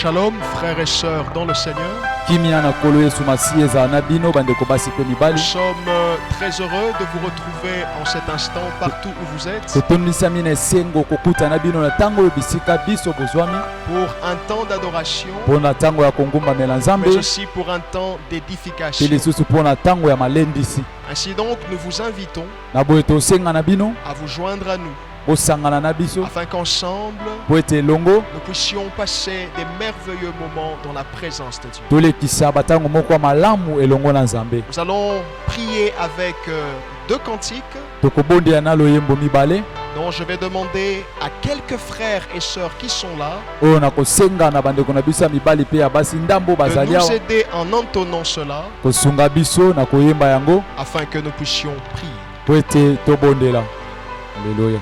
Shalom, frères et sœurs dans le Seigneur. Nous sommes très heureux de vous retrouver en cet instant partout où vous êtes pour un temps d'adoration, mais aussi pour un temps d'édification. Ainsi donc, nous vous invitons à vous joindre à nous, afin qu'ensemble nous puissions passer des merveilleux moments dans la présence de Dieu. Nous allons prier avec deux cantiques dont je vais demander à quelques frères et sœurs qui sont là de nous aider en entonnant cela afin que nous puissions prier. Alléluia.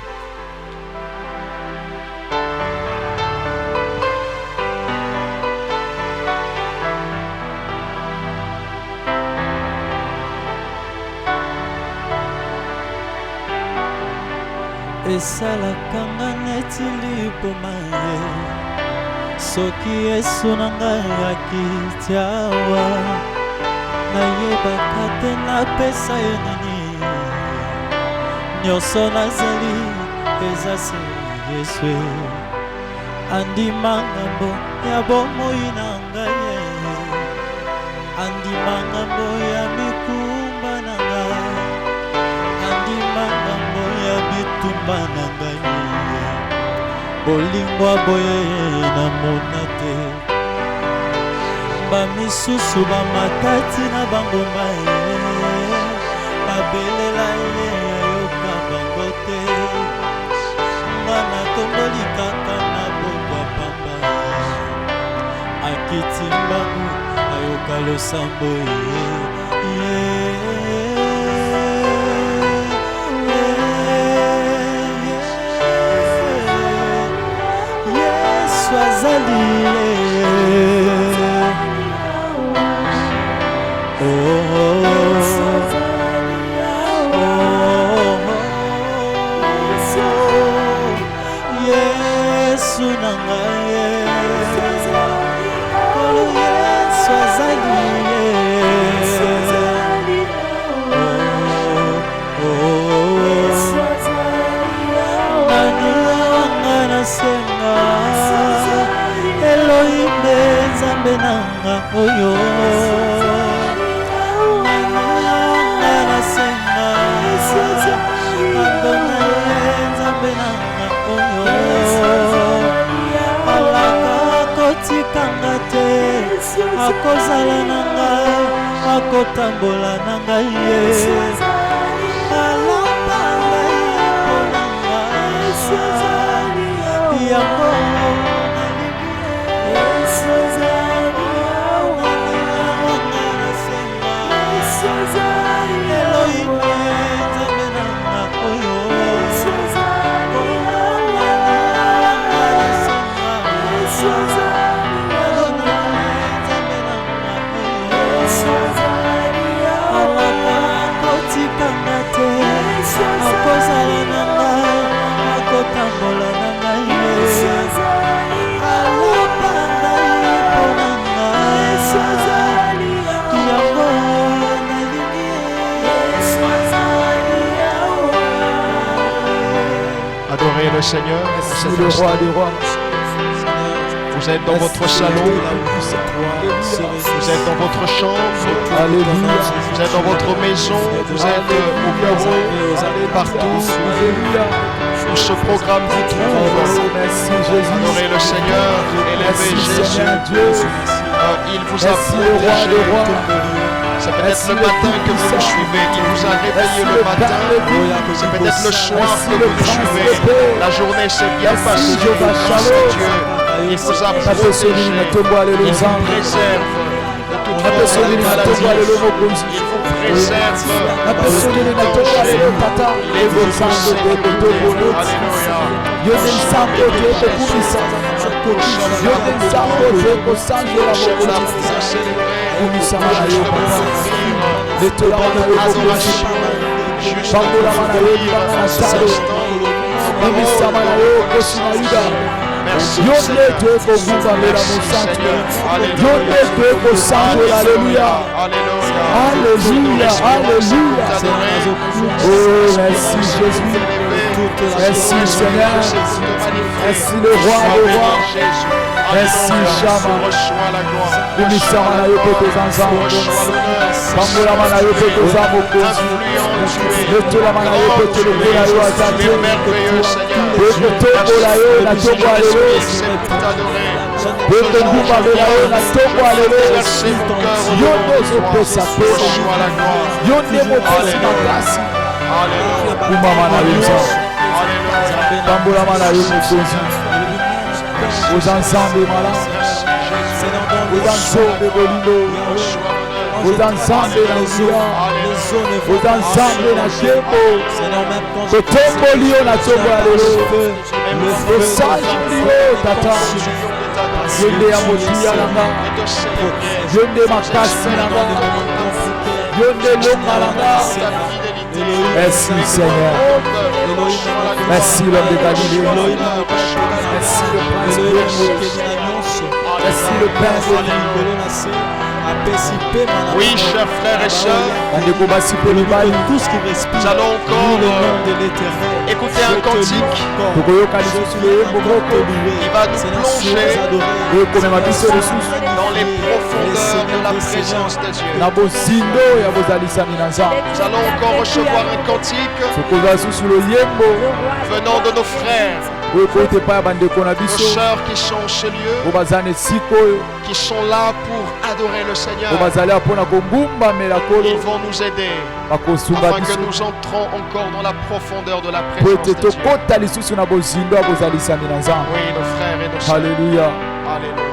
esalaka neti liboma ye soki Yesu na ngai akiti awa nayebaka te napesa ye nini nyonso nazali eza se Yesu andima ngambo ya bomoi na ngai andima ngambo ya mikumba na ngai andima ngambo ya bitumba na ngai bolingwa boye na mona te bamisusu bamatati na bangoma babelela ye ayoka bango te ngana tomboli kaka na bokwa pamba akiti mbangu ayoka losambo Yesu azali Yesu na ngai Yesu azali nani wanga nasenga Elohim nzambe nanga oyo nani nasenga Adonai nzambe nanga oyo alaka kotikanga te akozala nanga akotambola nanga ye alamba ngai mpo nanga yango Adorez le Seigneur. Le roi des rois. Vous êtes dans votre salon, vous êtes dans votre chambre, vous êtes dans votre maison, vous êtes au bureau, partout où ce programme vous trouve. Adorez le Seigneur, élevez Jésus. Il vous a protégé. C'est peut-être le matin que vous nous suivez, il vous a réveillé le matin, c'est peut-être le soir que vous nous suivez. La journée s'est bien passée, grâce à Dieu. Il vous a protégé, il vous préserve de toute forme de maladie, il vous préserve de tout danger, il vous conseille. Merci Yonde Seigneur. teko kumbambela Merci musantu. Seigneur. Alléluia. Yonde teko sango. Alléluia. Alléluia. Alléluia. Alléluia. Oh, merci Jésus. Merci Seigneur. Merci le roi des rois. Merci Chama. Reçois la gloire. Kumisama na yopo tozanzamo. Bambola mana yopo tozamo kozi. Letola mana yopo tolokola yo azate. Boko tombola yo na tombo alelo. Boko ngumbambela yo na tombo alelo. Yondo zopesa pesa. Yonde mopesi makasi. Kumbama na yo nzambe. Bambola mana yo mokonzi. Aux ensembles malades, aux ensembles bolino, aux ensembles d'Anzia, aux ensembles d'Achebo, au tombolio na tombo alelo, au sage bolio tata, yende ya motia langa, yende makasi langa, yende longa langa. Merci Seigneur. Merci l'homme de Galilée. Merci le prince de merci le Père de Oui, chers frères et sœurs, tout ce qui respire, nous allons encore écouter un cantique qui va nous plonger dans les profondeurs de la présence de Dieu. Nous allons encore recevoir un cantique venant de nos frères, nos sœurs qui sont ce lieu, qui sont là pour adorer le Seigneur. Ils vont nous aider afin que nous entrons encore dans la profondeur de la présence de Dieu. Oui, nos frères et nos sœurs. Alléluia. Alléluia.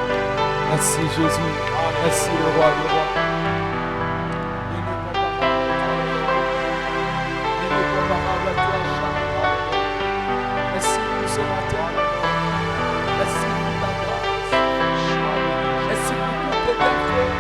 Merci Jésus. Merci le roi du roi. Merci pour ce matin. Merci pour ta grâce. Merci pour toutes tes bienfaits.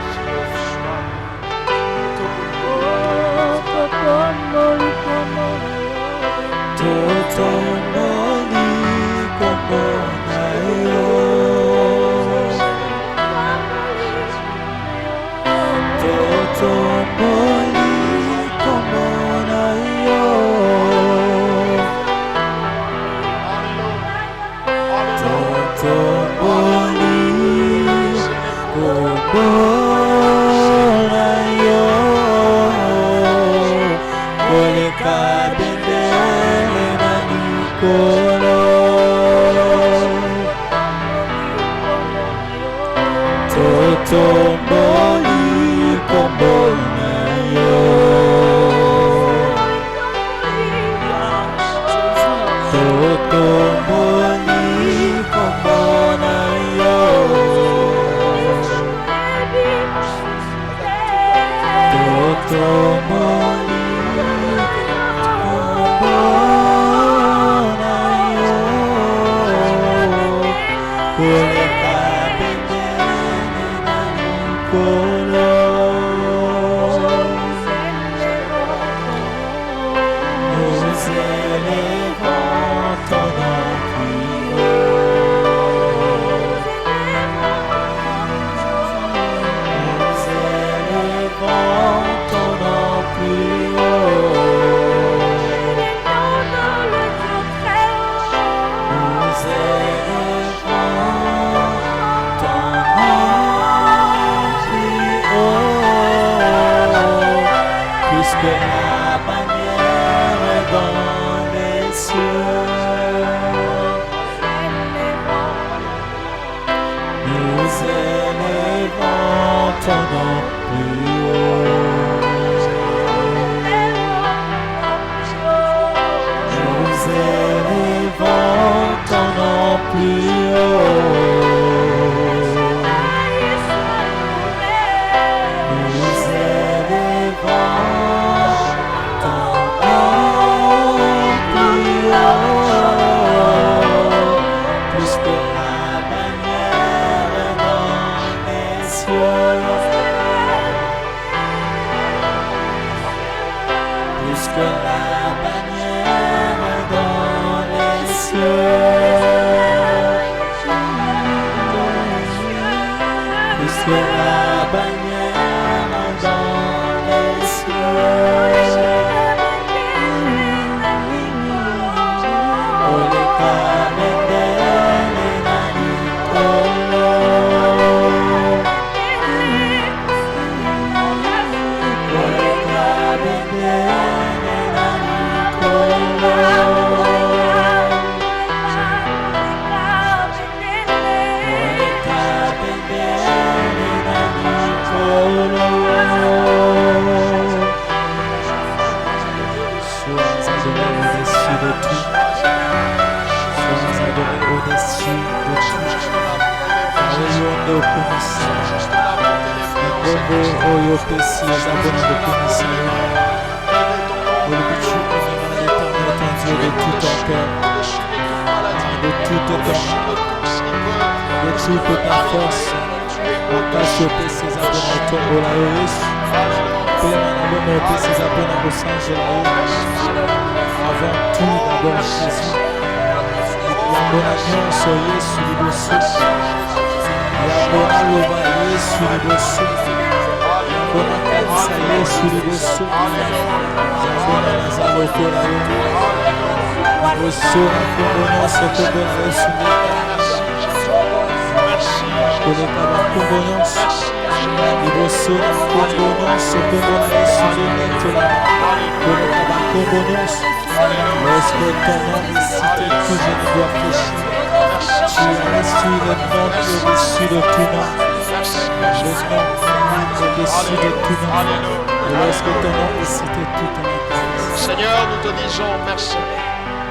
Seigneur, nous te disons merci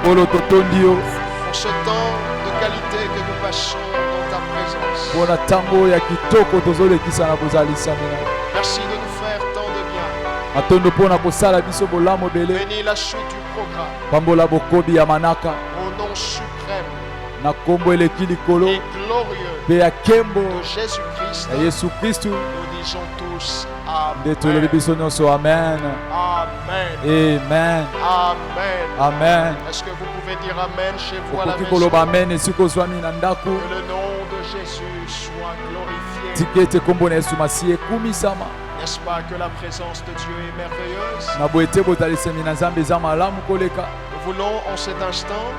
pour ce temps de qualité que nous passons dans ta présence. Merci de nous faire tant de bien. Bénis la suite du programme. Au nom suprême et glorieux de Jésus-Christ, nous disons tous Amen. Amen. Amen. Amen. Amen. Amen. Est-ce que vous pouvez dire Amen chez vous à la maison? Que le nom de Jésus soit glorifié. N'est-ce pas que la présence de Dieu est merveilleuse? Nous voulons en cet instant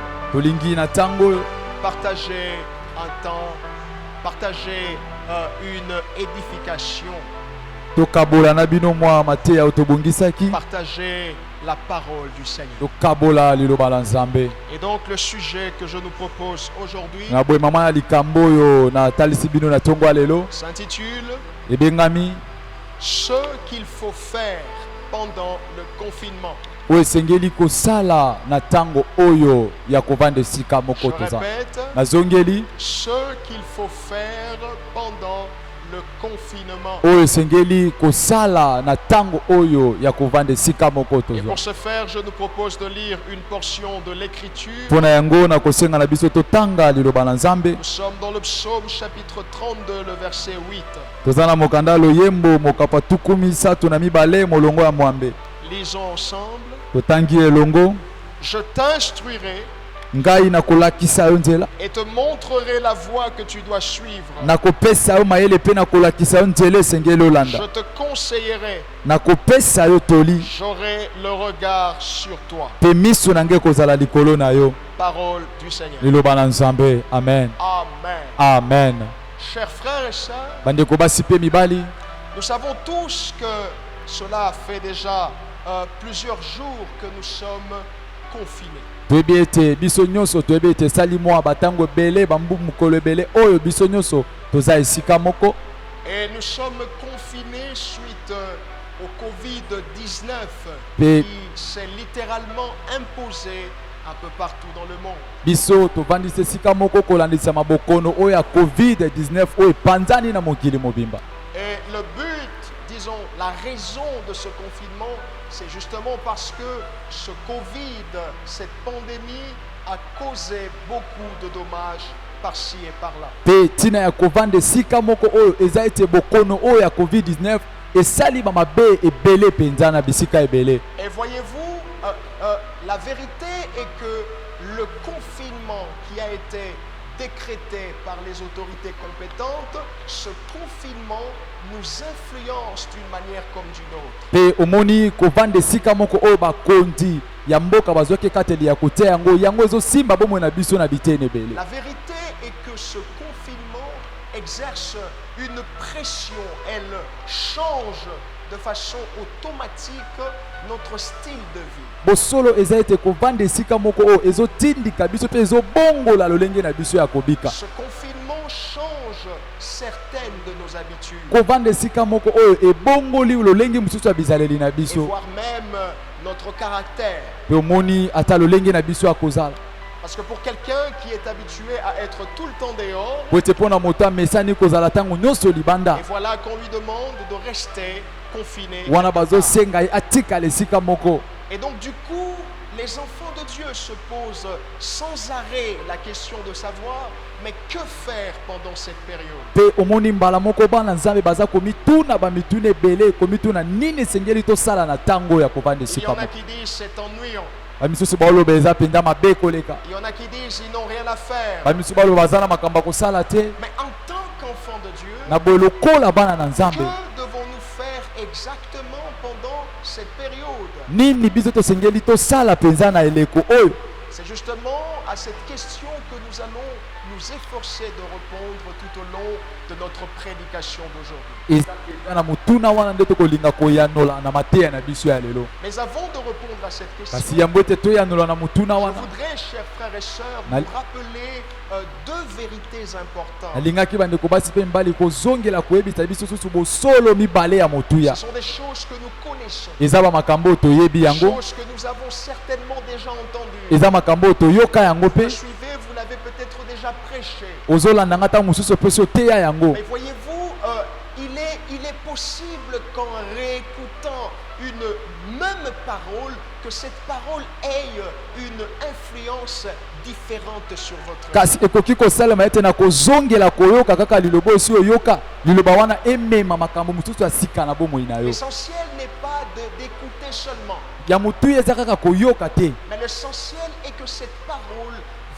partager un temps, partager une édification, partager la parole du Seigneur. Et donc le sujet que je nous propose aujourd'hui s'intitule ce qu'il faut faire pendant le confinement. Je répète, ce qu'il faut faire pendant le confinement. Et pour ce faire, je nous propose de lire une portion de l'écriture. Nous sommes dans le psaume chapitre 32, le verset 8. Lisons ensemble. Je t'instruirai et te montrerai la voie que tu dois suivre. Je te conseillerai. J'aurai le regard sur toi. Parole du Seigneur. Amen. Amen. Amen. Chers frères et sœurs, nous savons tous que cela fait déjà plusieurs jours que nous sommes confinés. Et nous sommes confinés suite au Covid-19 qui s'est littéralement imposé un peu partout dans le monde. Et le but, disons, la raison de ce confinement, c'est justement parce que ce Covid, cette pandémie, a causé beaucoup de dommages par-ci et par-là. Et voyez-vous, la vérité est que le confinement qui a été décrété par les autorités compétentes, ce confinement nous influence d'une manière comme d'une autre. Pe omoni kovanda esika moko oyo bakonzi ya mboka bazwaki ekateli ya kotia yango ezosimba bomoi na biso na bitene ebele. La vérité est que ce confinement exerce une pression, elle change de façon automatique notre style de vie. Bosolo eza ete kovanda esika moko oyo ezotindika biso mpe ezobongola lolenge na biso ya kobika. Ce confinement change certaines de nos habitudes. Kovanda esika moko oyo ebongoli lolenge mosusu ya bizaleli na Et biso. voire même notre caractère. Pe omoni ata lolenge na biso ya kozala. Parce que pour quelqu'un qui est habitué à être tout le temps dehors, Po ete mpona moto amesani kozala ntango nyonso libanda et voilà qu'on lui demande de rester confiné. wana bazosenga ye atikala esika moko. Et donc du coup, les enfants de Dieu se posent sans arrêt la question de savoir, mais que faire pendant cette période? Pe omoni mbala moko bana nzambe baza komituna bamituna ebele komituna nini esengeli tosala na ntango ya kovanda Il y esika en a moko. qui disent c'est ennuyant. Bamisusu baloba eza mpenza mabe koleka. Il y en a qui disent ils n'ont rien à faire. Bamisusu baloba baza na makambo ya kosala te. Mais en tant qu'enfants de Dieu, Na boye lokola bana na que nzambe devons-nous faire exactement pendant cette période? nini biso tosengeli tosala mpenza na eleko oyo. C'est justement à cette question que nous allons nous efforcer de répondre tout au long de notre prédication d'aujourd'hui. Eza na motuna wana nde tokolinga koyanola na mateya na biso ya lelo. Mais avant de répondre à cette Kasi question, yango ete toyanola na motuna je wana voudrais, chers frères et sœurs, Mal- vous rappeler deux vérités importantes. nalingaki bandeko basi mpe mibali kozongela koyebisa biso susu bosolo mibale ya motuya. Ce sont des choses que nous connaissons, Eza bamakambo oyo toyebi des yango, choses que nous avons certainement déjà entendues. eza makambo oyo toyoka yango Vous mpe me suivez, vous l'avez peut-être déjà prêché. ozolanda nga ntango mosusu mpe so oteya yango. Mais voyez-vous, il est possible qu'en réécoutant une même parole, que cette parole ait une influence différente sur votre vie. Kasi ekoki kosalema ete na kozongela koyoka kaka liloba osi oyoka liloba wana emema makambo mosusu ya sika na bomoi na yo. L'essentiel n'est pas d'écouter seulement, Ya motuya eza kaka koyoka te, mais l'essentiel est que cette parole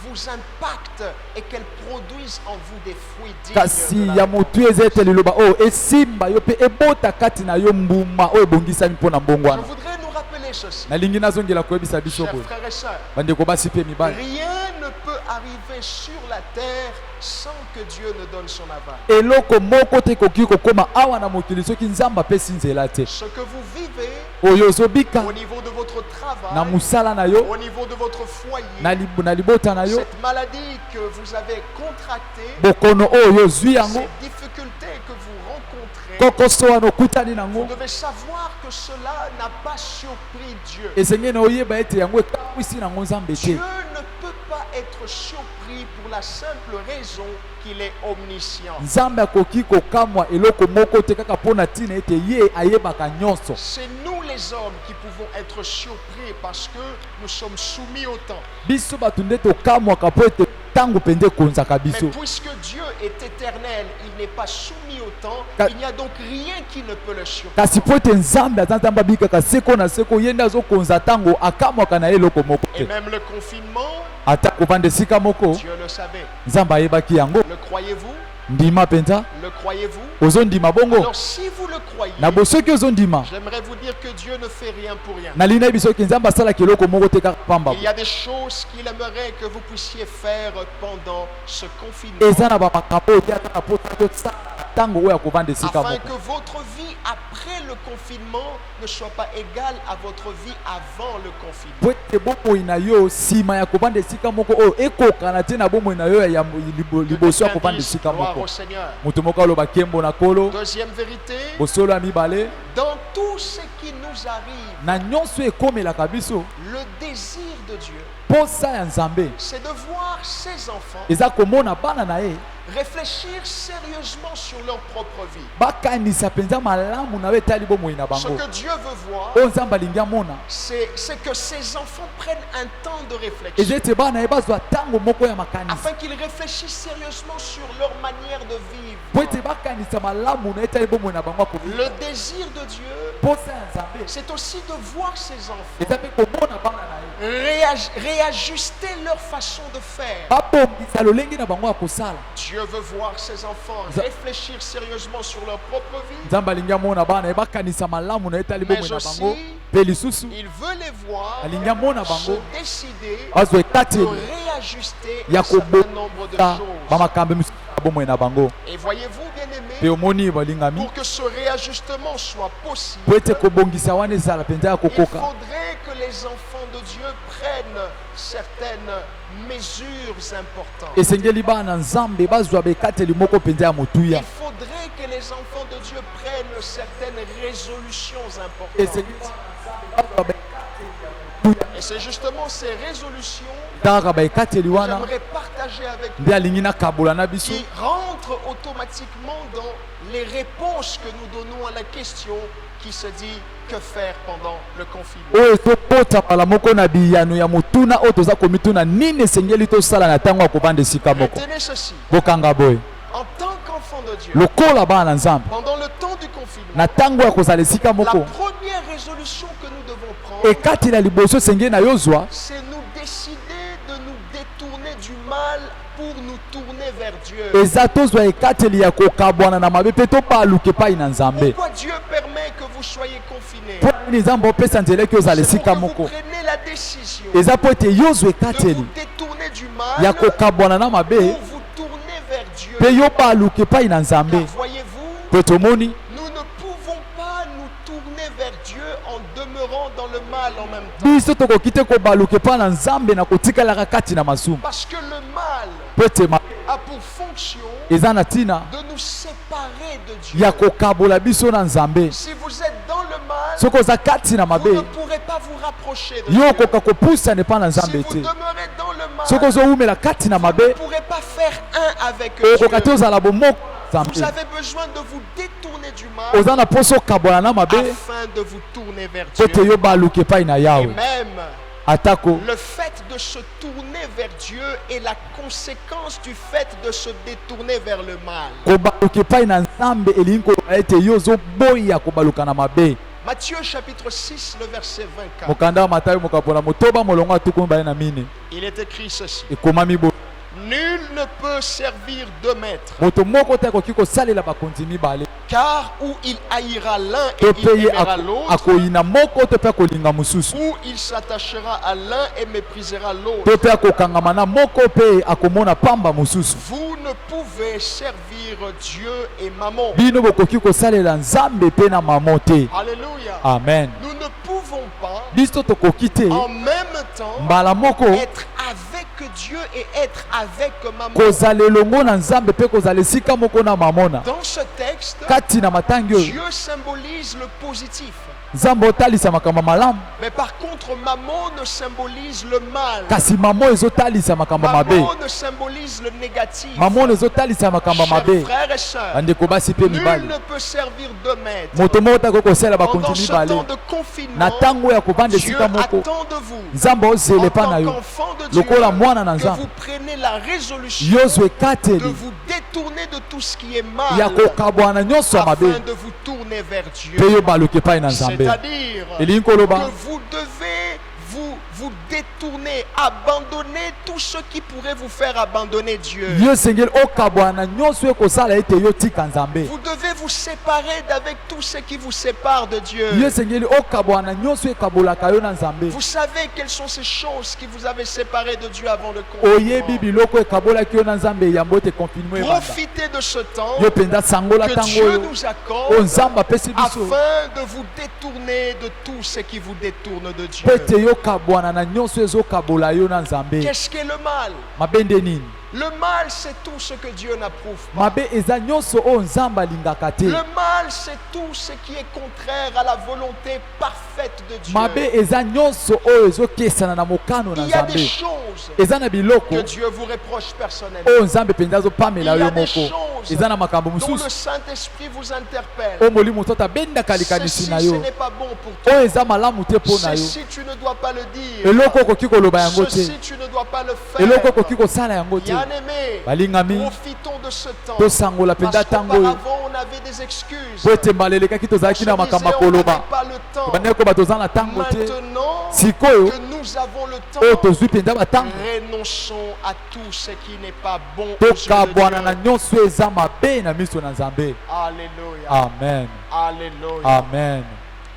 vous impacte et qu'elle produise en vous des fruits dignes kasi de la ya foi. motuya eza ete liloba oyo esimba yo mpe ebota kati na yo mbuma oyo ebongisami mpo na mbongo Je wana. voudrais nous rappeler ceci, Nalingi nazongela koyebisa biso chers boye frères et sœurs. bandeko basi mpe mibali, Rien ne peut arriver sur la terre sans que Dieu ne donne son aval. eloko moko te ekoki kokóma awa na mokili soki nzambe apesi nzela te. Ce que vous vivez Oyo ozobika au niveau de votre na travail, mosala na yo, au niveau de votre foyer, na libota na yo, cette maladie que vous avez contractée, bokono oyo ozwi yango, ces difficultés que vous rencontrez, kokoso wana okutani vous nango, devez savoir que cela n'a pas surpris Dieu. esengeli na oyeba ete yango ekamwisi nango nzambe Dieu te. ne peut pas être surpris pour la simple raison qu'il est omniscient. Nzambe akoki kokamwa eloko moko te kaka mpo na ntina ete ye ayebaka nyonso. C'est nous les hommes qui pouvons être surpris parce que nous sommes soumis au temps. Biso bato nde tokamwaka mpo ete ntango mpenza ekonzaka Mais biso. puisque Dieu est éternel, il n'est pas soumis au temps, il n'y a donc rien qui ne peut le surprendre. Kasi mpo ete nzambe aza nzambe abikaka seko na seko ye nde azokonza ntango akamwaka na ye eloko moko Et te. même le confinement, Ata kovanda esika moko Dieu le savait. nzambe ayebaki yango. Le croyez-vous? Ndima mpenza Le croyez-vous? ozondima bongo Alors si vous le croyez, na bosoki ozondima j'aimerais vous dire que Dieu ne fait rien pour rien. nalingi nayebi soki nzambe asalaki eloko moko te kaka pamba. Il y a des choses qu'il aimerait que vous puissiez faire pendant ce confinement, eza na bamakambo oyo te ata na poto tosala ntango oyo ya kovanda esika afin moko que votre vie après le confinement ne soit pas égale à votre vie avant le confinement. po ete bomoi na yo nsima ya kovanda esika moko oyo ekokana te na bomoi na yo ya liboso ya kovanda Dise, esika gloire moko. au Seigneur. Moto moko aloba nkembo na kolo Deuxième vérité, bosolo ya mibale dans tout ce qui nous arrive, na nyonso ekomelaka biso le désir de Dieu, posa ya nzambe c'est de voir ses enfants eza komona bana na ye réfléchir sérieusement sur leur propre vie. bakanisa mpenza malamu na yo etali bomoi na Ce bango que Dieu veut voir, oyo nzambe alingi amona c'est que ces enfants prennent un temps de eza réflexion ete bana na ye bazwa ntango moko ya makanisi afin qu'ils réfléchissent sérieusement sur leur manière de vivre. po ete bakanisa malamu na ye etali bomoi na bango ya kovivre. Le désir de Dieu, posa ya nzambe c'est aussi de voir ses enfants eza mpe komona bana na ye réajuster leur façon de faire. babongisa lolenge na bango ya kosala. Dieu veut voir ses enfants réfléchir sérieusement sur leur propre vie. Nzambe alingi amona bana ye bakanisa malamu na ye etali bomoi na bango mpe lisusu Il veut les voir alingi amona se bango décider azwa de ekateli réajuster ya un certain nombre de kobota choses. bamakambo misusu ya bomoi na bango. Et voyez-vous, Mpe bien-aimés, omoni balingami pour que ce réajustement soit possible, po ete kobongisa wana ezala mpenza ya il kokoka. faudrait que les enfants de Dieu prennent certaines mesures importantes. Esengeli bana nzambe bazwa bekateli moko mpenza ya motuya. Il faudrait que les enfants de Dieu prennent certaines résolutions importantes. Esengeli bana nzambe bazwa bekateli Et c'est justement ces résolutions kaka baekateli que wana j'aimerais partager avec vous, nde alingi nakabola na biso qui rentrent automatiquement dans les réponses que nous donnons à la question qui se dit que faire pendant le confinement. oyo ezokota mbala moko na biyano ya motuna oyo toza komituna nini esengeli tosala na ntango ya kovanda esika moko. Retenez ceci, Bokanga boye en tant qu'enfant de Dieu, lokola bana na nzambe pendant le temps du confinement, na ntango ya kozala esika la moko première résolution que nous devons prendre, ekateli ya liboso esengeli na yozwa c'est nous décider de nous détourner du mal pour nous tourner vers Dieu. eza tozwa ekateli ya kokabwana na mabe mpe tobaluka epai na nzambe. Pourquoi Dieu permet que vous soyez confinés? mpo nini nzambe opesa nzela eki ozala C'est pour esika que vous moko preniez la décision eza mpo ete yozwa de ekateli vous détourner du ya mal kokabwana na pour mabe vous tourner vers Dieu. mpe yo baluka epai na Car nzambe. voyez-vous, mpe tomoni nous ne pouvons pas nous tourner vers Dieu en demeurant dans le mal en même temps. biso tokoki te kobaluka epai na nzambe na kotikalaka kati na masumu. Parce que le mal mpo ete mabe a pour fonction eza na ntina de nous séparer de Dieu. ya kokabola biso na nzambe. Si vous êtes dans le mal, soki oza kati na vous mabe ne pourrez pas vous rapprocher de yo Dieu. okoka kopusana epai na Si nzambe vous te. demeurez dans le mal, soki ozowumela kati na vous ne mabe pourrez pas faire un avec okoka te Dieu. ozala bomoko Vous nzambe. avez besoin de vous détourner du mal oza na mposa okabwana na mabe afin de vous tourner vers mpo ete Dieu. yo baluka epai na Et yawe. même, atako le fait de se tourner vers Dieu est la conséquence du fait de se détourner vers le mal. kobaluka epai na nzambe elingi koloba ete yo ozoboya kobaluka na mabe. Matthieu chapitre 6, le verset 24. mokanda wa matayo mokapola motoba molongo ya tuku mibale na mine Il est écrit ceci. ekomami boye Nul ne peut servir deux maîtres, moto moko te akoki kosalela bakonzi mibale car ou il haïra l'un et to il mpe ye aimera l'autre, akoyina moko to mpe akolinga mosusu ou il s'attachera à l'un et méprisera l'autre. to mpe akokangama na moko mpe akomona pamba mosusu. Vous ne pouvez servir Dieu et Mammon. bino bokoki kosalela nzambe mpe na mamo te. Alléluia. Amen. Nous ne pouvons pas biso tokoki te en même temps mbala moko être avec Dieu et être avec Mammon. kozala elongo na nzambe mpe kozala esika moko na mamona. Dans ce texte, kati na matangi oyo Dieu symbolise le positif. nzambe otalisa makambo malamu Mais par contre, Mammon symbolise le mal. kasi mamo ezotalisa makambo mabe. Mammon symbolise le négatif. mamona ezotalisa makambo Chers mabe. frères et sœurs, bandeko basi mpe nul mibale ne peut servir deux maîtres. moto moko takoki kosala Pendant bakonzi ce mibale temps de na confinement, ntango ya kovanda Dieu esika moko. attend de vous, nzambe ozela en epai na tant yo qu'enfant de Dieu, lokola mwana na que nzambe vous prenez la résolution yozwa de ekateli vous détourner de tout ce qui est ya mal kokabwana nyonso ya mabe afin de vous tourner vers Dieu. mpe yo baluka epai na nzambe. C'est-à-dire elingi que koloba vous devez vous détourner, abandonner tout ce qui pourrait vous faire abandonner Dieu. yo esengeli okabwana nyonso ekosala ete yo tika nzambe. Vous devez vous séparer d'avec tout ce qui vous sépare de Dieu. yo esengeli okabwana nyonso ekabolaka yo na nzambe. Vous savez quelles sont ces choses qui vous avaient séparé de Dieu avant le oyebi confinement. biloko ekabolaki yo na nzambe yambo ete confinement ebanda. Profitez de ce temps yo mpenza sangola que ntango Dieu oyo nous oyo accorde nzambe apesi biso afin de vous détourner de tout ce qui vous détourne de Dieu. mpo ete yo kabwana na nyonso ezokabola yo na nzambe. Qu'est-ce qu'est le mal? mabe nde nini? Le mal, c'est tout ce que Dieu n'approuve pas. mabe eza nyonso oyo nzambe alingaka te. Le mal, c'est tout ce qui est contraire à la volonté parfaite de Dieu. mabe eza nyonso oyo ezokesana na mokano na Il y a des nzambe. choses eza na biloko que Dieu vous reproche personnellement. oyo nzambe mpenza azopamela Il y a yo des moko. choses eza na makambo dont le mosusu Saint-Esprit vous interpelle. oyo molimo mosusu abendaka likanisi Ceci, na ce yo n'est pas bon pour toi. oyo eza malamu te mpo na yo. Ceci, tu ne dois pas le dire. eloko okoki koloba yango te. Ceci, tu ne dois pas le eloko faire. okoki kosala yango te. Bien-aimé, balingami profitons de ce temps. tosangola Parce mpenza ntango oyo qu'auparavant, on avait des excuses. po ete mbalelekaki On tozalaki se na disait, makambo ya on n'avait koloba pas le temps. bandeko bato oza na ntango te. Maintenant sikoyo que nous nous avons le oyo temps, tozwi mpenza batango renonçons à tout ce qui n'est pas bon aux yeux de tokabwana na Dieu. nyonso eza mabe na miso na Nzambe. Alléluia. Amen. Alléluia. Amen.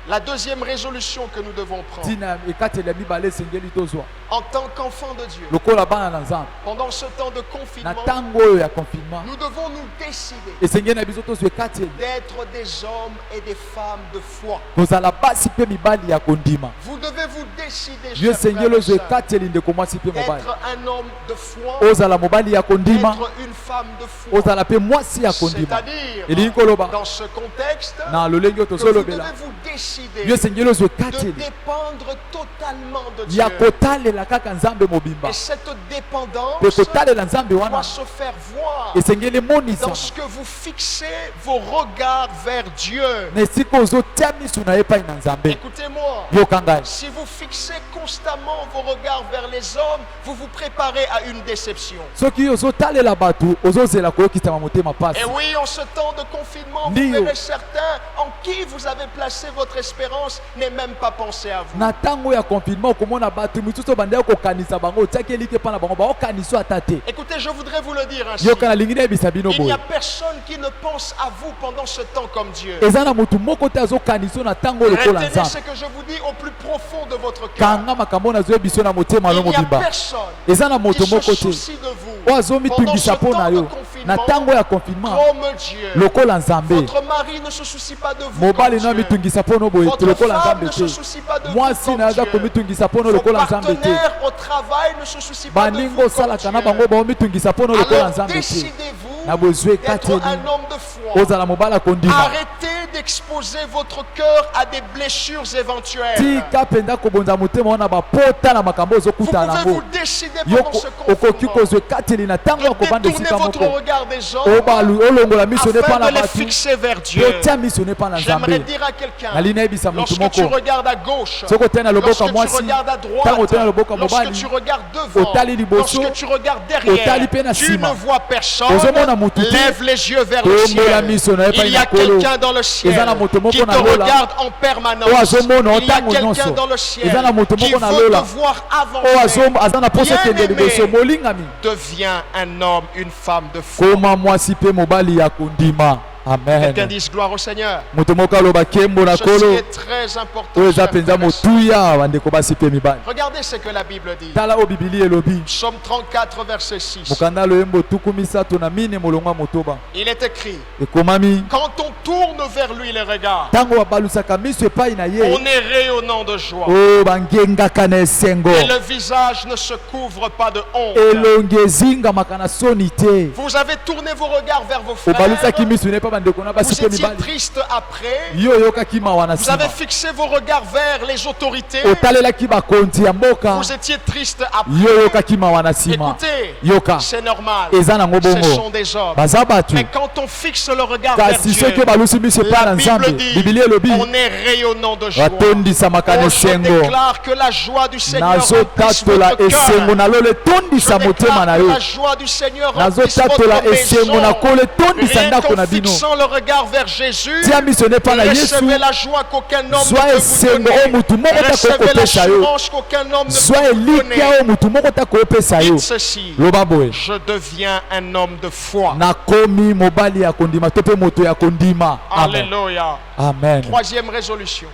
La deuxième résolution que nous devons prendre Tina ekateli ya mibale esengeli tozwa en tant qu'enfants de Dieu, lokola bana na Nzambe pendant ce temps de na confinement, ntango oyo ya confinement nous devons nous décider esengeli na biso tozwa ekateli d'être des hommes et des femmes de foi. kozala basi mpe mibali ya kondima. Vous devez vous décider, Yo chers frères esengeli et ozwa sœurs, ekateli ndeko mwasi mpe mobali d'être un homme de foi, ozala mobali ya kondima d'être une femme de foi. ozala mpe mwasi ya kondima. C'est-à-dire, elingi koloba dans ce contexte, na lolenge oyo que vous tozolobela devez vous décider yo esengeli ozwa de ekateli dépendre totalement de ya Dieu. kotalela kaka Nzambe mobimba Et cette dépendance mpe kotalela Nzambe wana doit se faire voir esengeli emonisa dans ce que vous fixez vos regards vers Dieu. na esika ozotia miso na ye epai na Nzambe. Écoutez-moi, Yoka ngai si vous fixez constamment vos regards vers les hommes, vous vous préparez à une déception. soki ozotalela bato ozozela koyokisama motema pasi. Et oui, en ce temps de confinement, vous Ndio. verrez certains en qui vous avez placé votre espérance n'est même pas pensé à vous. na ntango ya confinement okomona bato misusu bandeki kokanisa bango otiaki elike mpa na bango baokanisa ata te. Écoutez, je voudrais vous le dire ainsi. yoka nalingi nayebisa bino Il n'y a boye personne qui ne pense à vous pendant ce temps comme Dieu. eza na motu moko te azokanisa na ntango lokola Retenez Nzambe. ce que je vous dis au plus profond de votre cœur. kanga makambo oyo nazoyebisa yo na motema Il no n'y a mobimba personne eza na moto qui se moko te soucie de vous oyo pendant ce azomitungisa mpo na temps de yo na confinement ntango ya confinement comme Dieu. lokola Nzambe. Votre mari ne se soucie pas de vous mobali comme no Dieu. amitungisa mpo no boye te Votre lokola femme Nzambe ne se te soucie pas de vous mwasi comme na aza Dieu. komitungisa mpo no Vos lokola Nzambe te partenaires au travail ne se soucient pas de baninga vous comme osalaka na Dieu. bango baomitungisa mpo no lokola Alors Nzambe te décidez-vous na bozwi d'être ekateli un homme de foi. ozala mobali akondima. Arrêtez d'exposer votre cœur à des blessures éventuelles. tika mpenza kobonza motema wana bapota na makambo Vous ozokutana pouvez nango vous décider yo pendant ce okoki confinement kozwa ekateli na ntango ya de kovanda détourner esika votre moko regard des hommes olongola miso ne mpa afin na de les bato fixer vers mpe Dieu. otia miso ne mpa na J'aimerais Nzambe. dire à quelqu'un, nali nayebisa motu lorsque tu moko regardes à gauche, soki otia na loboko lorsque ya tu mwasi regardes à ntango otia na droite, loboko ya lorsque mobali tu regardes devant, otali liboso, lorsque tu regardes derrière, otali pe na tu nsima. ne vois personne, Ozomona mutu te. lève les yeux vers le Tombola ciel. miso na ye epai Il y a na kolo. quelqu'un dans le ciel Eza na moto moko qui te na lola. regarde en permanence. Oyo azomona Il y a ntango quelqu'un nyonso. dans le ciel Eza na moto qui moko na veut lola. te voir oyo avancer. aza na poso ekende liboso Bien-aimé, molingami deviens un homme, une femme de foi. koma mwasi mpe mobali ya kondima. Quelqu'un Amen. dise gloire au Seigneur. moto moko aloba kembo na Ceci kolo est très important. oyo eza chers mpenza frères et sœurs. motuya bandeko basi mpe mibali. Regardez ce que la Bible dit. tala oyo bibili elobi Psaume 34, verset 6. mokanda loyembo tuku misato na mine molongo ya motoba Il est écrit, ekomami quand on tourne vers lui les regards, ntango babalusaka miso epai na ye on est rayonnant de joie. oyo bangengaka na esengo Et le visage ne se couvre pas de honte. elongi ezingamaka na soni te. Vous avez tourné vos regards vers vos frères. obalusaki miso ne mpa bandeko na basi Vous mpe étiez mibali triste après. yo oyokaki mawa na Vous avez nsima fixé vos regards vers les autorités. otalelaki bakonzi ya mboka Vous étiez triste après. yo oyokaki mawa na nsima Écoutez, yoka c'est normal. eza nango Ce bongo sont des hommes. baza bato Mais quand on fixe le regard vers kasi Dieu, soki balusi miso epai la na nzambe Bible dit, bibili elobi on est rayonnant de joie. batondisamaka na Oh, je esengo déclare que la joie du Seigneur remplisse nazotatola votre esengo cœur. nalolo Je etondisa motema na déclare que yo la joie du Seigneur remplisse nazotatola votre esengo maison. nakolo etondisa Rien ndako qu'en na bino fixant le regard vers Jésus, tia miso ne epai na yesu recevez la joie qu'aucun homme ne zwa peut vous esengo donner. oyo mutu moko Recevez takokopesa yo l'assurance qu'aucun homme ne zwa peut vous elikya donner. oyo mutu moko takopesa yo Dites ceci, loba boye je deviens un homme de foi. nakomi mobali ya kondima to mpe moto ya kondima. Amen. Alléluia. Amen. Troisième résolution.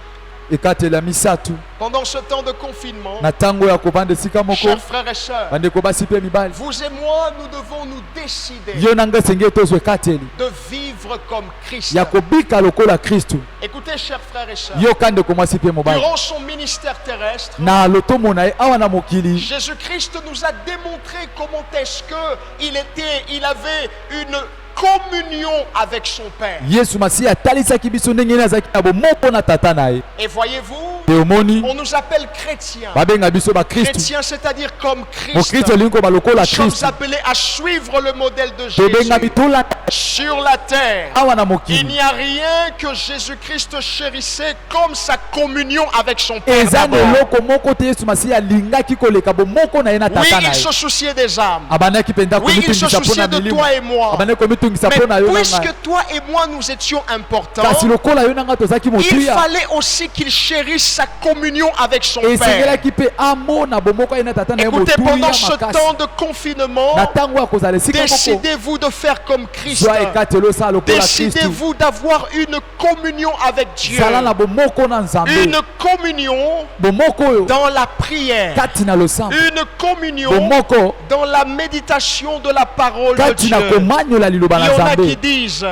ekatela misato Pendant ce temps de confinement, na ntango ya kovanda esika moko chers frères et sœurs, bandeko basi mpe mibali vous et moi, nous devons nous décider yo na nga esengeli tozwa ekateli de vivre comme Christ. ya kobika lokola kristu. Écoutez, chers frères et sœurs, yo ka ndeko mwasi mpe mobali durant son ministère terrestre, na lotomona ye awa na mokili Jésus-Christ nous a démontré comment est-ce que il avait une communion avec son Père. yesu masihi atalisaki biso ndenge nini azalaki na bomoko na tata na ye. Et voyez-vous, mpe omoni on nous appelle chrétiens. babenga biso bakristu. Chrétiens, c'est-à-dire comme Christ. mokristu olingi koba lokola Nous sommes kristu appelés à suivre le modèle de tobenga Jésus. bitolanda Sur la terre, awa na il mokili. n'y a rien que Jésus-Christ chérissait comme sa communion avec son Père. eza na d'abord. eloko moko te yesu masihi alingaki koleka bomoko na ye na Oui, tata na il ye. se souciait des âmes. abandaki mpenza Oui, il se komitungisa mpo na souciait de milimo toi et moi. abandaki komitungisa kobungisa mpo na yo na ngai. puisque toi et moi nous étions importants, kasi lokola yo na ngai tozalaki il motuya fallait aussi qu'il chérisse sa communion avec son Père. esengelaki mpe amona bomoko ye na tata na ye Écoutez, motuya pendant ce makasi temps de confinement, na ntango ya kozala esika moko décidez-vous de faire comme Christ. zwa ekateli osala lokola kristu Décidez-vous d'avoir une communion avec Dieu. zala na bomoko na nzambe Une communion bomoko oyo dans la prière. kati na losambo Une communion bomoko dans la méditation de la parole de kati Dieu. na komanyola liloba Il y na en a qui nzambe disent,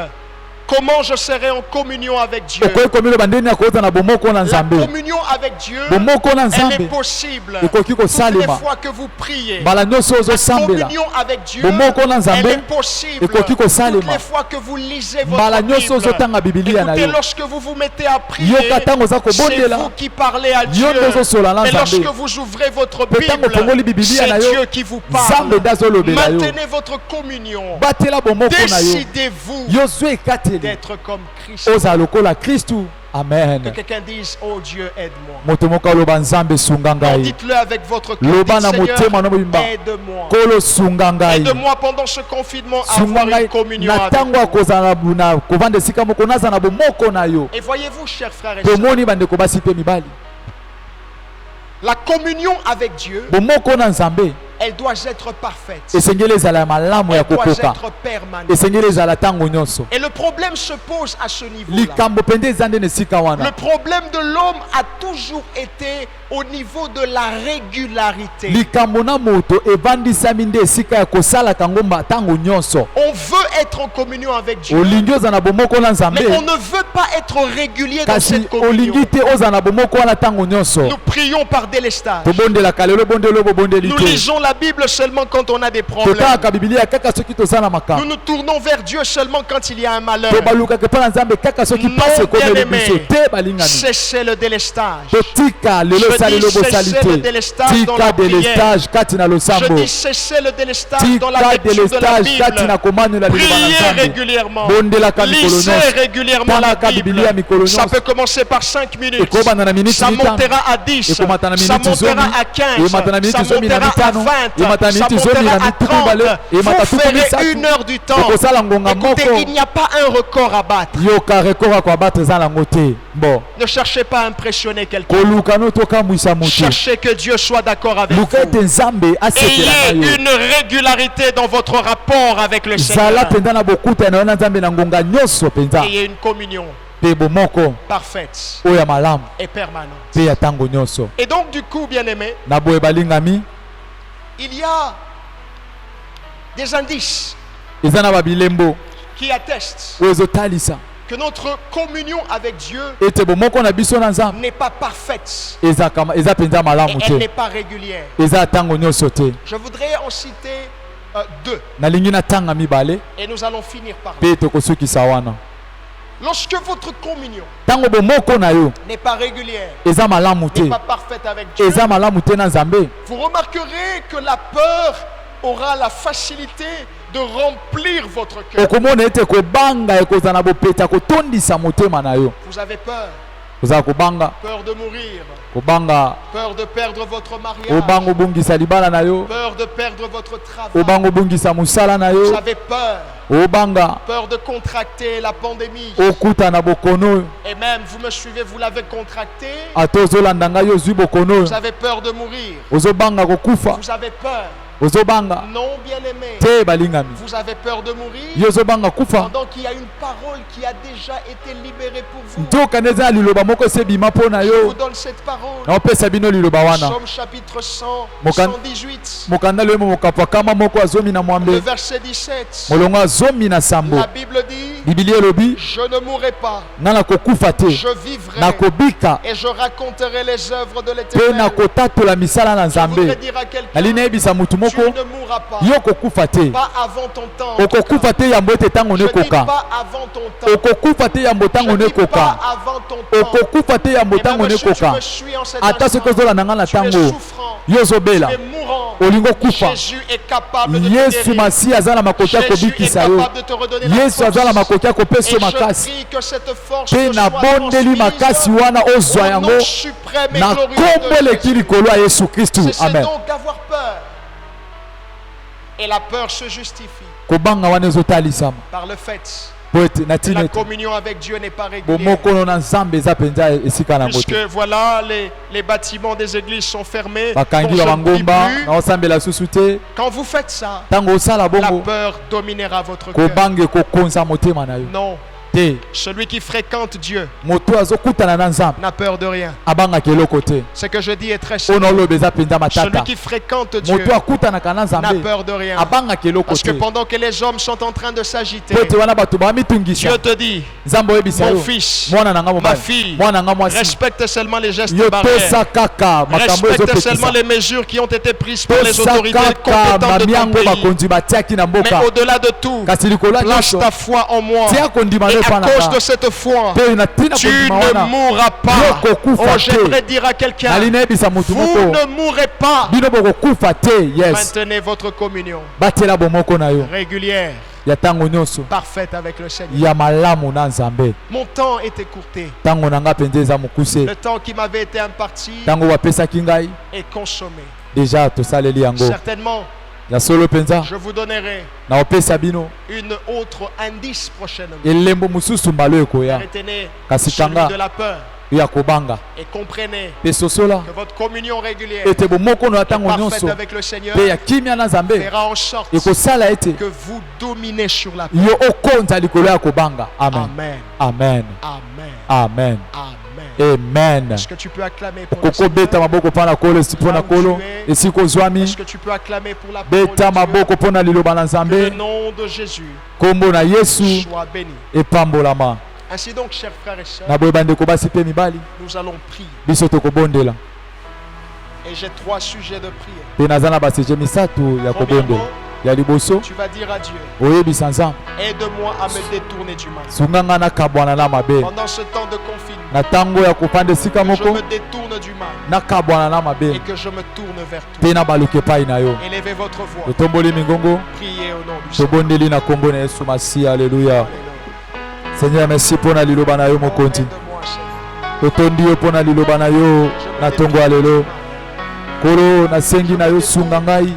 comment je serai en communion avec Dieu? okoki komiloba ndeni ya koza na bomoko na La nzambe communion avec Dieu, bomoko na elle est nzambe possible. ekoki Toutes les kosalema fois que vous priez, mbala nyonso la ozosambela communion avec Dieu, bomoko na elle nzambe est possible. ekoki Toutes kosalema les fois que vous lisez mbala votre nyonso Bible, ozotanga bibilia na écoutez, yo lorsque vous vous mettez à prier, yoka ntango oza c'est kobondela vous qui parlez à Dieu. yo nde ozosola na Mais lorsque nzambe vous ouvrez votre mpe ntango Bible, opongoli bibilia na c'est yo Dieu qui vous parle. nzambe nde azolobela yo Maintenez votre communion. batela bomoko na yo Décidez-vous yo zwa ekateli d'être comme Christ. ozala lokola kristu Que amen quelqu'un dise, oh Dieu, aide-moi. moto moko aloba nzambe sunga Non, ngai dites-le avec votre cœur. loba na Dites, Seigneur, motema na mobimba aide-moi. kolo sunga ngai Aide-moi pendant ce confinement à sunga avoir une ngai communion na avec ntango ya vous. kozala na kovanda esika moko naza na bomoko na yo Et voyez-vous, chers frères et sœurs, tomoni bandeko basi mpe mibali la communion avec Dieu, bomoko na nzambe elle doit être parfaite. esengeli ezala ya malamu ya Elle doit kokoka être permanente. esengeli ezala ntango nyonso Et le problème se pose à ce niveau-là. likambo mpenza eza nde na esika Le wana problème de l'homme a toujours été au niveau de la régularité. likambo na moto evandisami nde esika ya kosalaka yango ntango nyonso On veut être en communion avec Dieu, olingi ozala na bomoko na nzambe mais on ne veut pas être régulier dans kasi cette communion. olingi te ozala na bomoko wana ntango nyonso Nous prions par délestage. tobondelaka lelo bondeli bobondeli Nous te lisons la Bible seulement quand on a des problèmes. totalaka bibilia kaka soki tozala Nous makambo nous tournons vers Dieu seulement quand il y a un malheur. tobalukaka epa na nzambe kaka soki Non, pasi ekomeli bien-aimé. biso te balingani Cessez le délestage. totika lelo Je esalelo dis bosali cessez le te délestage dans la tika prière. delestage kati na Je losambo dis cessez le délestage dans la tika lecture de la delestage kati na Bible. komanyola liloba na Priez nzambe régulièrement. bondelaka mikolo Lisez nyonso régulièrement la talaka Bible. bibilia mikolo Ça nyonso peut commencer par 5 minutes. ekobanda na miniti Ça mitano montera à 10. ekomata na Ça miniti montera zomi à 15. emata na miniti Ça zomi na montera à mitano 20. emata na Ça miniti zomi montera na à mituku mibale 30. emata Vous tuku ferez 1 misatu heure du temps. okosala ngonga Écoutez, moko il n'y a pas un record à battre. yoka rekord ya koabattre eza nango te bo Ne cherchez pas à impressionner quelqu'un. koluka no tokamwisa moto Cherchez que Dieu soit d'accord avec luka ete vous. nzambe asepela Ayez na yo une régularité dans votre rapport avec le zala Seigneur. mpenza na bokuta na yo na nzambe na ngonga nyonso mpenza Ayez une communion mpe bomoko parfaite oyo ya malamu et permanente. mpe ya ntango nyonso Et donc, du coup, bien-aimés, na boye balingami il y a des indices eza na babilembo qui attestent oyo ezotalisa que notre communion avec Dieu ete bomoko na biso na nzambe n'est pas parfaite eza mpenza et malamu elle n'est te pas régulière. eza ya ntango nyonso te Je voudrais en citer deux nalingi natanga mibale et nous allons finir par là. mpe tokosukisa wana Lorsque votre communion ntango bomoko na yo n'est pas régulière, eza malamu te n'est pas parfaite avec Dieu, eza malamu te na nzambe vous remarquerez que la peur aura la facilité de remplir votre cœur. okomona ete kobanga ekozala na bopeta kotondisa motema na yo Vous avez peur, kozala kobanga peur de mourir, kobanga peur de perdre votre mariage, obanga obungisa libala na yo peur de perdre votre travail. obanga obungisa mosala na Vous yo avez peur, obanga peur de contracter la pandémie. okuta na bokono Et même, vous me suivez, vous l'avez contracté. ata ozolanda ngai ozwi bokono Vous avez peur de mourir. ozobanga kokufa Vous avez peur. ozobanga Non, bien-aimé. te balingami Vous avez peur de mourir yo ozobanga kufa pendant qu'il y a une parole qui a déjà été libérée pour vous. nzoka nde eza ya liloba moko esi ebima mpo na Je vous yo donne cette parole. naopesa bino liloba wana Somme chapitre 100, Mokan- 118, mokanda loyemo mokapwakama moko azomi na le mwambe verset 17. molongo azomi na sambo La Bible dit, bibilia elobi je ne mourrai pas, nga na kokufa te je vivrai nakobika et je raconterai les œuvres de mpe l'Éternel. nakotatola misala na Je voudrais nzambe dire à quelqu'un, nali nayebisa motu tu moko ne mourras pas, yo kokufa te pas avant ton temps. okokufa te yambo ete ntango Je dis nekoka pas avant ton temps. okokufa te yambo ntango Je dis pas nekoka avant ton temps. okokufa te yambo Et même ntango si tu nekoka me suis en cet ata soki instant, ozolanda nga na tu es ntango souffrant, yo tu ozobela es mourant. olingi okufa Jésus est capable de te yesu guérir. masi aza na makoki ya Jésus est kobikisa yo capable de te redonner la yesu aza na force. makoki ya kopesa Et yo je makasi prie que cette force mpe te soit nabondeli makasi transmise wana ozwa au yango nom suprême et na glorieux kombo de eleki Jésus. likolo ya yesu kristu Cessez amen donc d'avoir peur. Et la peur se justifie kobanga wana ezotalisama par le fait po ete na que ntina la ete communion avec Dieu n'est pas régulière. bomokono na nzambe eza mpenza esika nango Puisque te voilà, les bâtiments des églises sont fermés. bakangi Donc, ba je ne prie bangomba plus. na osambela susu te Quand vous faites ça, ntango osala la bongo peur dominera votre cœur. kobange kokonza motema na yo Non, te celui qui fréquente Dieu moto azokutana na nzambe n'a peur de rien. abangaka eloko te Ce que je dis est très simple. mpona oloba eza mpenza Celui matata qui fréquente Dieu moto akutanaka na n'a nzambe peur de rien. abangaka eloko Parce que te pendant que les hommes sont en train de s'agiter, po ete wana bato bamitungisa Dieu te dit, nzambe oyebisa mon yo fils, mwana na nga ma mobali fille, mwana na nga mwasi respecte seulement les gestes yo barrières. tosa kaka makambo Respecte seulement ezopekisa les mesures qui ont été prises par les tosa autorités kaka compétentes de ton mamiango pays. bakonzi batiaki na Mais mboka au-delà de tout, kasi likolo ya place nyonso ta foi en moi. tia kondima Et yo à epa na cause de nga cette foi, mpe na ntina tu kondima ne wana mourras pas. Yo kokufa Oh, te. j'aimerais dire à quelqu'un, nali nayebisa motu vous moko ne mourrez pas. bino bokokufa te yes Maintenez votre communion batela bomoko na yo régulière, ya ntango nyonso parfaite avec le Seigneur. ya malamu na nzambe Mon temps est écourté. ntango na nga mpenza eza mokuse Le temps qui m'avait été imparti ntango bapesaki ngai est consommé. deja tosaleli yango Certainement, ya solo mpenza je vous donnerai na opesa bino une autre indice prochainement. elembo mosusu mbala ekoya Retenez Kasi celui tanga. de la peur yo ya kobanga et comprenez mpe sosola que votre communion régulière ete bomokono ya ntango parfaite nyonso avec le Seigneur mpe ya kimia na nzambe fera en sorte ekosala ete que vous dominez sur la peur. yo okonza likolo ya kobanga amen Amen. amen Amen. amen Amen. amen Est-ce que tu peux acclamer pour le okokobeta Seigneur? maboko mpo na kolo mpo na kolo esika ozwami Est-ce que tu peux acclamer pour la parole beta de Dieu? maboko mpo na liloba na Que le nzambe nom de Jésus nkombo na yesu soit béni. epambolama Ainsi donc, chers frères et sœurs, na boye bandeko basi mpe mibali nous allons prier. biso tokobondela Et j'ai 3 sujets de prière. mpe naza na baseje misato ya kobondela ya liboso Tu vas dire à Dieu, oyebisa nzambe aide-moi à me détourner du mal. sunga nga nakabwana na mabe Pendant ce temps de confinement, na ntango ya kofanda esika que je moko me détourne du mal nakabwana na et mabe que je me tourne vers toi. mpe nabaluka epai na yo Élevez votre voix. totomboli mingongo Priez au nom du Seigneur. tobondeli na nkombo na yesu masiya aleluya Alléluia. seigneur merci mpo na liloba na yo mokonzi Aide-moi, Seigneur. totondi yo mpo na liloba na yo na ntongo ya lelo kolo nasengi na yo sunga ngai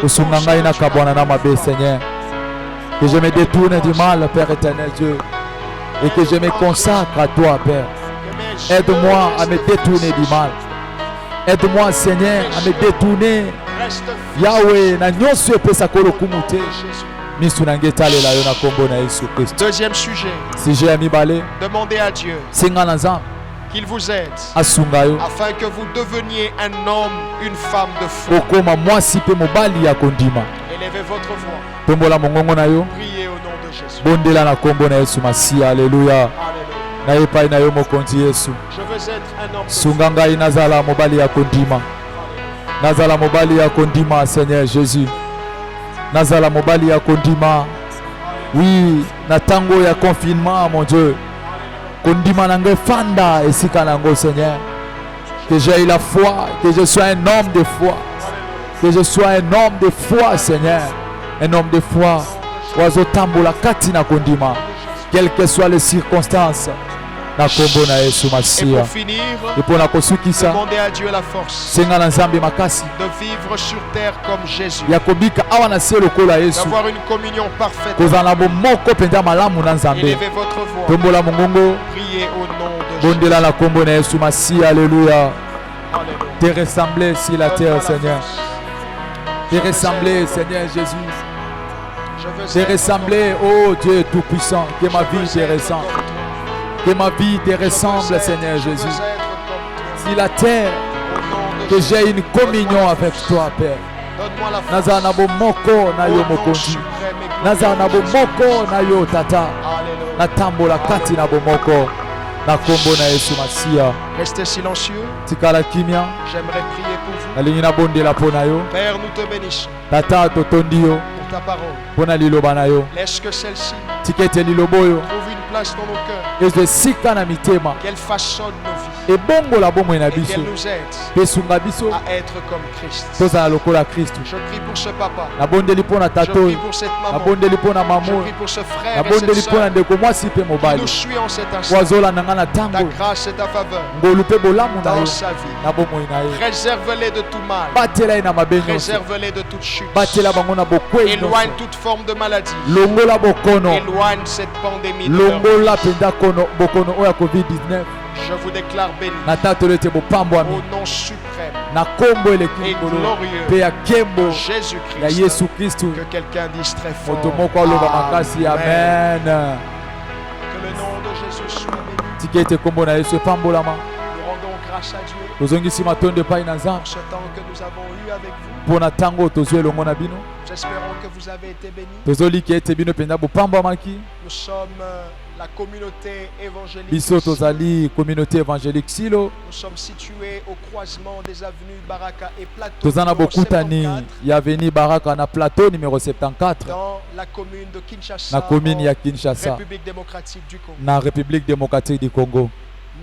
kosunga ngai nakabwana na mabe seigneur que je me détourne du mal père éternel Dieu et que je me consacre à toi père aide-moi à me détourner du mal aide-moi seigneur à me détourner Reste Yahweh na nyonso epesaka lokumu te Jésus. miso na ngai etalela yo na nkombo na yesu kristo Deuxième sujet, sije ya mibale demandez à Dieu senga na nzambe qu'il vous aide asunga yo afin que vous deveniez un homme, une femme de foi. okoma mwasi mpe mobali ya kondima Élevez votre voix. tombola mongongo na yo Priez au nom de Jésus. bondela na nkombo na yesu masiya aleluya Alléluia. na epai na yo mokonzi yesu Je veux être un homme de foi. sunga ngai nazala mobali ya kondima nazala mobali ya kondima seigneur jésus nazala mobali ya kondima oui na ntango ya confinement mon dieu kondima na ngai fanda esika na yango seigneur que j'ai la foi que je sois un homme de foi que je sois un homme de foi seigneur un homme de foi wazotambola kati na kondima quelles que soient les circonstances na nkombo na yesu Et masiya pour finir, epona kosukisa demandez à Dieu la force senga na nzambe makasi de vivre sur terre comme Jésus. ya kobika awa na se lokola yesu D'avoir une communion parfaite. kozala na bomoko mpenza malamu na nzambe Élevez votre voix. tombola mongongo Priez au nom de Jésus. bondela na nkombo na yesu masiya aleluya Alléluia. te ressembler sur la Donne-moi terre la seigneur force. te ressembler seigneur jésus Je veux te être ressembler oh Dieu tout-puissant que ma comme toi. vie Je te veux être ressemble comme toi. que ma vie te Je veux ressemble être- Seigneur je veux Jésus être comme toi. sur la terre Au nom de que Jésus. j'ai une communion avec toi Père Donne-moi la force. nazala na bomoko na Au yo nom mokonzi suprême et glorieux nazala na de Jésus. bomoko na yo tata Alléluia. natambola kati na bomoko na nkombo na yesu masiya Restez silencieux. tikala kimia J'aimerais prier pour vous. nalingi nabondela mpo na yo Père, nous te bénissons tata totondi yo pour ta parole. mpo na liloba na yo Laisse que celle-ci tika ete liloba oyo trouve une place dans nos cœurs. ezwa esika na mitema Qu'elle façonne nos vies. ebongola bomoi na Et biso qu'elle nous aide mpe esunga biso à être comme Christ. tozala lokola kristu. Je prie pour ce papa. Nabondeli mpo na Je tata prie oyo, pour cette maman. nabondeli mpo na mama Je oyo, prie pour ce frère et nabondeli cette mpo na sœur ndeko mwasi mpe qui mobali nous suit en cet po instant. azolanda nga na Ta ntango grâce et ta faveur ngolu mpe bolamu na dans ye sa vie. na bomoi na ye. Réserve-les de tout mal. Batela ye na mabe nyonso, Réserve-les de toute chute. batela bango na bokwei Éloigne nyonso, toute forme de maladie. longola bokono, Éloigne cette pandémie de leur vie. longola mpenza bokono oyo ya covid-19. Je vous déclare béni na tatolo ete bopambwami au nom suprême na kombo eleki et likolo glorieux mpe ya nkembo de ya Jésus-Christ. yesu kristu. Que quelqu'un dise très fort. moto moko aloba makasi amen. Que le nom de Jésus soit béni. tika ete kombo na yesu epambolama. Nous rendons grâce à Dieu tozongisi matondo epai na nzambe pour ce temps que nous avons eu avec vous. mpo na ntango oyo tozwi elongo na bino. Nous espérons que vous avez été bénis. tozolika ete bino mpenza bopambwamaki. Nous sommes la communauté évangélique. biso tozali communauté évangélique silo. Nous sommes situés au croisement des avenues Baraka et Plateau toza na numéro bokutani 74, ya aveni baraka na plateau numéro 74 dans la commune de Kinshasa, na commune ya en Kinshasa République démocratique du Congo. na République démocratique du Congo.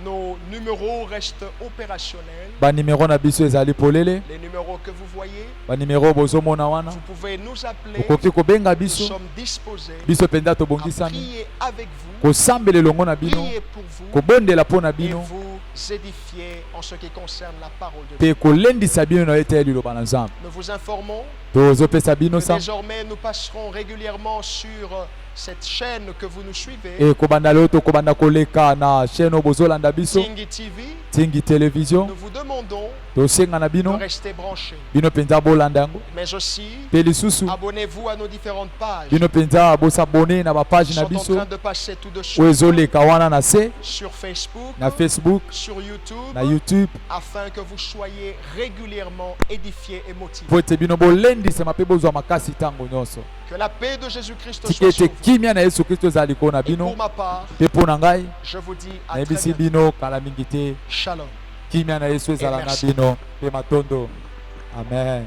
Nos numéros restent opérationnels. banimero na biso ezali polele, Les numéros que vous voyez, banimero bozomona wana vous pouvez nous appeler. okoki kobenga Nous biso. sommes disposés biso mpenza à tobongisami prier avec vous, kosambela elongo na bino, prier pour vous kobondela mpo na et bino vous édifier en ce qui concerne la parole de mpe Dieu. kolendisa bino na ete ya liloba na nzambe. Nous vous informons tozopesa bino que sa désormais nous passerons régulièrement sur cette chaîne que vous nous suivez, e kobanda leo tokobanda koleka na chaîne oyo bozolanda biso Tingi TV. tingi télévision. Nous vous demandons tosenga na de bino rester branchés. bino mpenza bolanda yango, Mais aussi, mpe lisusu abonnez-vous à nos différentes pages bino mpenza bosabone na bapage qui na sont en biso train de passer tout de oyo suite ezoleka wana na se sur Facebook, na Facebook sur YouTube, na YouTube afin que vous soyez régulièrement édifiés et motivés. mpo ete bino bolendisama mpe bozwa makasi ntango nyonso. Que la paix de Jésus-Christ tika soit sur ete vous. kimia na yesu kristo ezala likolo na Et bino pour ma part, mpe mpo na ngai je vous dis à très nayebisi bientôt. bino kala mingi te Shalom. kimia na yesu ezala na merci. bino mpe matondo amen.